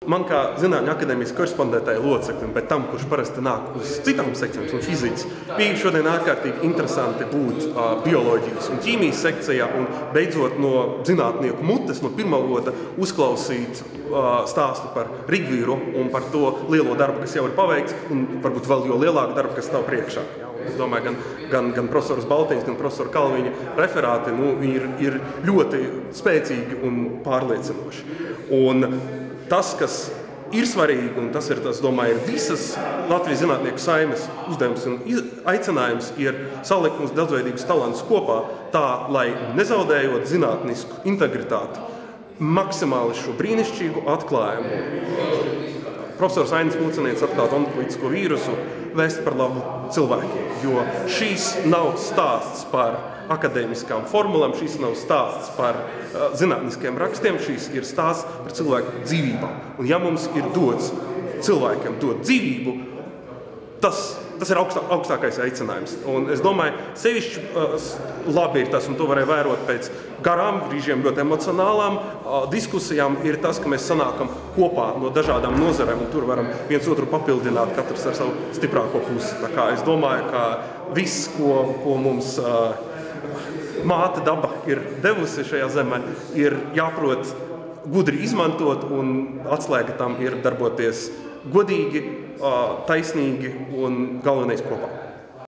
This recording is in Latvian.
Man kā zinātņu akadēmijas korespondentēja loceklim, bet tam, kurš parasti nāk uz citām sekcijām, un fizikas, bija šodien ārkārtīgi interesanti būt bioloģijas un ķīmijas sekcijā un beidzot no zinātnieku mutes, no pirmā vota, uzklausīt stāstu par Rigvīru un par to lielo darbu, kas jau ir paveikts, un varbūt vēl jo lielāku darbu, kas stāv priekšā. Es domāju, gan profesors Baltiņas, gan profesora Kalviņa referāti ir ļoti spēcīgi un pārliecinoši. Un tas, kas ir svarīgi, un tas ir, domāju, ir visas Latvijas zinātnieku saimes uzdevums un aicinājums, ir salikt mums daudzveidīgus talantus kopā tā, lai nezaudējot zinātnisku integritāti, maksimāli šo brīnišķīgu atklājumu. Profesors Ainis Mucenietis atklāt onkolītisko vīrusu vēst par labu cilvēkiem, jo šīs nav stāsts par akadēmiskām formulām, šīs nav stāsts par zinātniskiem rakstiem, šīs ir stāsts par cilvēku dzīvībām. Un ja mums ir dots cilvēkiem dot dzīvību, tas ir augstākais aicinājums. Un es domāju, sevišķi labi ir tas, un to varēja vērot pēc garām, brīžiem ļoti emocionālām diskusijām, ir tas, ka mēs sanākam kopā no dažādām nozarēm, un tur varam viens otru papildināt, katrs ar savu stiprāko pusi. Tā kā es domāju, ka viss, ko mums māte daba ir devusi šajā zemē, ir jāprot gudri izmantot, un atslēga tam ir darboties godīgi, taisnīgi un galvenais kopā.